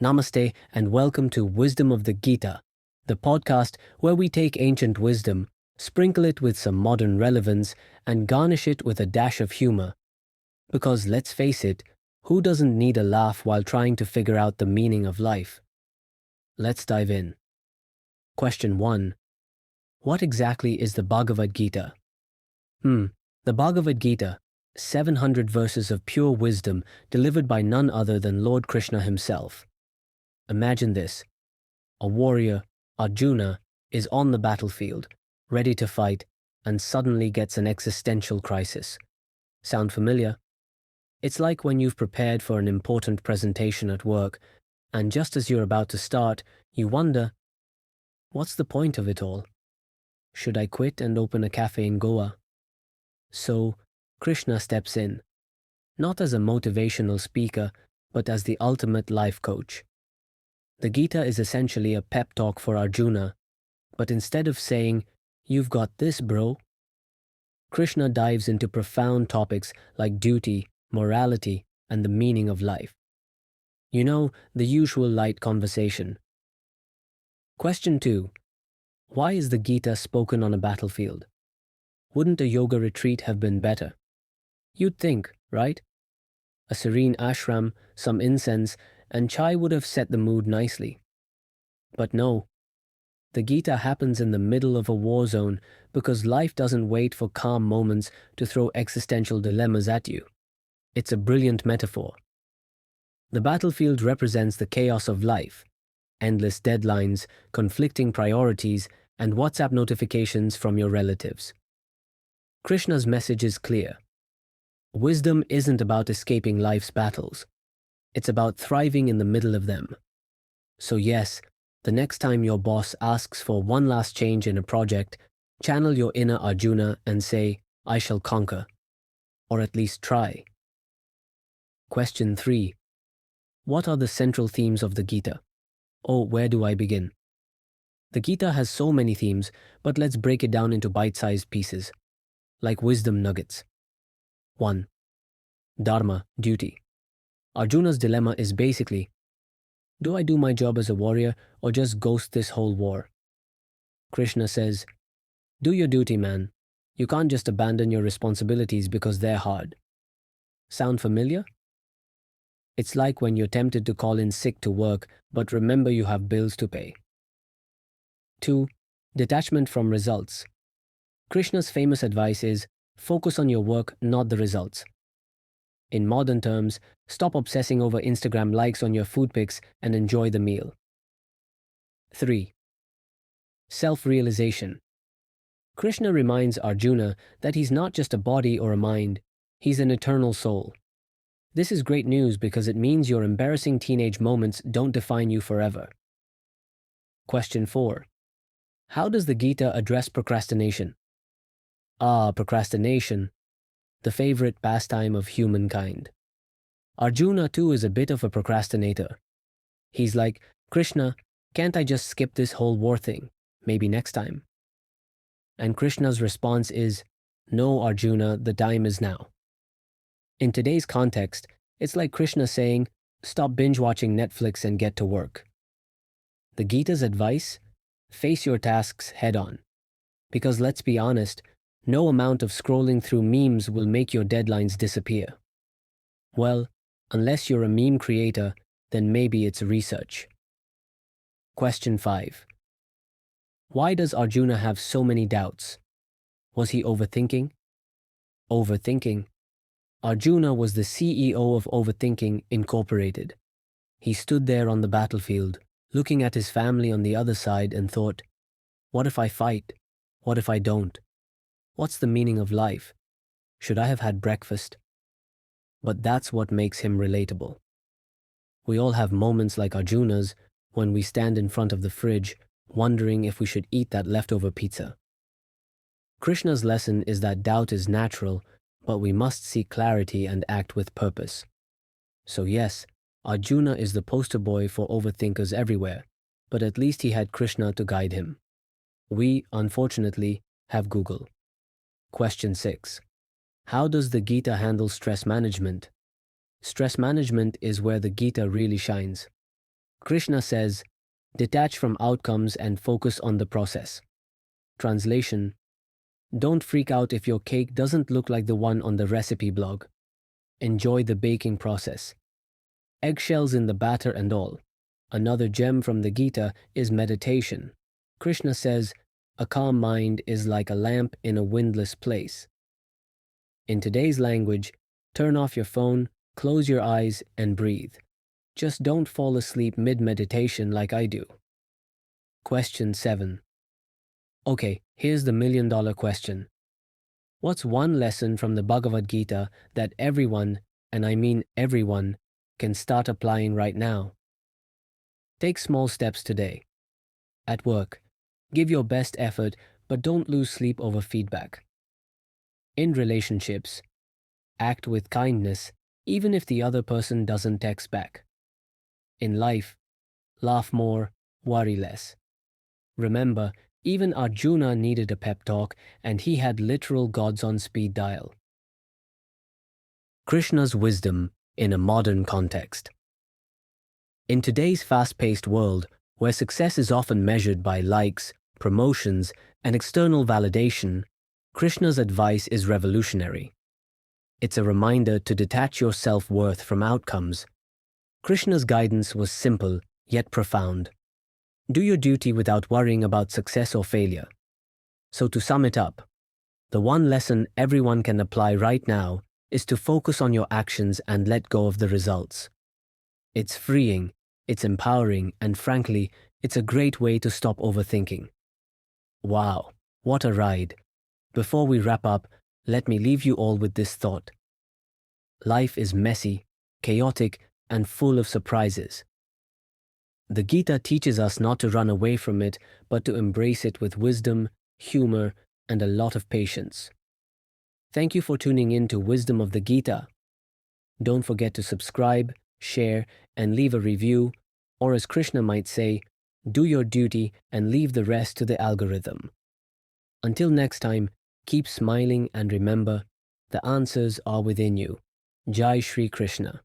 Namaste and welcome to Wisdom of the Gita, the podcast where we take ancient wisdom, sprinkle it with some modern relevance, and garnish it with a dash of humor. Because let's face it, who doesn't need a laugh while trying to figure out the meaning of life? Let's dive in. Question 1. What exactly is the Bhagavad Gita? The Bhagavad Gita, 700 verses of pure wisdom delivered by none other than Lord Krishna himself. Imagine this. A warrior, Arjuna, is on the battlefield, ready to fight, and suddenly gets an existential crisis. Sound familiar? It's like when you've prepared for an important presentation at work, and just as you're about to start, you wonder, what's the point of it all? Should I quit and open a cafe in Goa? So, Krishna steps in, not as a motivational speaker, but as the ultimate life coach. The Gita is essentially a pep talk for Arjuna, but instead of saying, "You've got this, bro," Krishna dives into profound topics like duty, morality, and the meaning of life. You know, the usual light conversation. Question 2. Why is the Gita spoken on a battlefield? Wouldn't a yoga retreat have been better? You'd think, right? A serene ashram, some incense, and chai would have set the mood nicely. But no. The Gita happens in the middle of a war zone because life doesn't wait for calm moments to throw existential dilemmas at you. It's a brilliant metaphor. The battlefield represents the chaos of life, endless deadlines, conflicting priorities, and WhatsApp notifications from your relatives. Krishna's message is clear. Wisdom isn't about escaping life's battles. It's about thriving in the middle of them. So yes, the next time your boss asks for one last change in a project, channel your inner Arjuna and say, "I shall conquer." Or at least try. Question 3. What are the central themes of the Gita? Oh, where do I begin? The Gita has so many themes, but let's break it down into bite-sized pieces, like wisdom nuggets. 1. Dharma, duty. Arjuna's dilemma is basically, do I do my job as a warrior or just ghost this whole war? Krishna says, do your duty, man. You can't just abandon your responsibilities because they're hard. Sound familiar? It's like when you're tempted to call in sick to work, but remember you have bills to pay. 2. Detachment from results. Krishna's famous advice is, focus on your work, not the results. In modern terms, stop obsessing over Instagram likes on your food pics and enjoy the meal. 3. Self-realization. Krishna reminds Arjuna that he's not just a body or a mind, he's an eternal soul. This is great news because it means your embarrassing teenage moments don't define you forever. Question 4. How does the Gita address procrastination? Procrastination, the favorite pastime of humankind. Arjuna too is a bit of a procrastinator. He's like, Krishna, can't I just skip this whole war thing? Maybe next time. And Krishna's response is, no, Arjuna, the time is now. In today's context, it's like Krishna saying, stop binge-watching Netflix and get to work. The Gita's advice? Face your tasks head-on. Because let's be honest, no amount of scrolling through memes will make your deadlines disappear. Well, unless you're a meme creator, then maybe it's research. Question 5. Why does Arjuna have so many doubts? Was he overthinking? Overthinking. Arjuna was the CEO of Overthinking Incorporated. He stood there on the battlefield, looking at his family on the other side and thought, what if I fight? What if I don't? What's the meaning of life? Should I have had breakfast? But that's what makes him relatable. We all have moments like Arjuna's when we stand in front of the fridge, wondering if we should eat that leftover pizza. Krishna's lesson is that doubt is natural, but we must seek clarity and act with purpose. So yes, Arjuna is the poster boy for overthinkers everywhere, but at least he had Krishna to guide him. We, unfortunately, have Google. Question 6. How does the Gita handle stress management? Stress management is where the Gita really shines. Krishna says, detach from outcomes and focus on the process. Translation: don't freak out if your cake doesn't look like the one on the recipe blog. Enjoy the baking process. Eggshells in the batter and all. Another gem from the Gita is meditation. Krishna says, a calm mind is like a lamp in a windless place. In today's language, turn off your phone, close your eyes, and breathe. Just don't fall asleep mid-meditation like I do. Question 7. Okay, here's the million-dollar question. What's one lesson from the Bhagavad Gita that everyone, and I mean everyone, can start applying right now? Take small steps today. At work, give your best effort, but don't lose sleep over feedback. In relationships, act with kindness, even if the other person doesn't text back. In life, laugh more, worry less. Remember, even Arjuna needed a pep talk, and he had literal gods on speed dial. Krishna's wisdom in a modern context. In today's fast-paced world, where success is often measured by likes, promotions, and external validation, Krishna's advice is revolutionary. It's a reminder to detach your self-worth from outcomes. Krishna's guidance was simple, yet profound. Do your duty without worrying about success or failure. So to sum it up, the one lesson everyone can apply right now is to focus on your actions and let go of the results. It's freeing, it's empowering, and frankly, it's a great way to stop overthinking. Wow, what a ride. Before we wrap up, let me leave you all with this thought. Life is messy, chaotic, and full of surprises. The Gita teaches us not to run away from it, but to embrace it with wisdom, humor, and a lot of patience. Thank you for tuning in to Wisdom of the Gita. Don't forget to subscribe, share, and leave a review, or as Krishna might say, do your duty and leave the rest to the algorithm. Until next time, keep smiling and remember, the answers are within you. Jai Shri Krishna.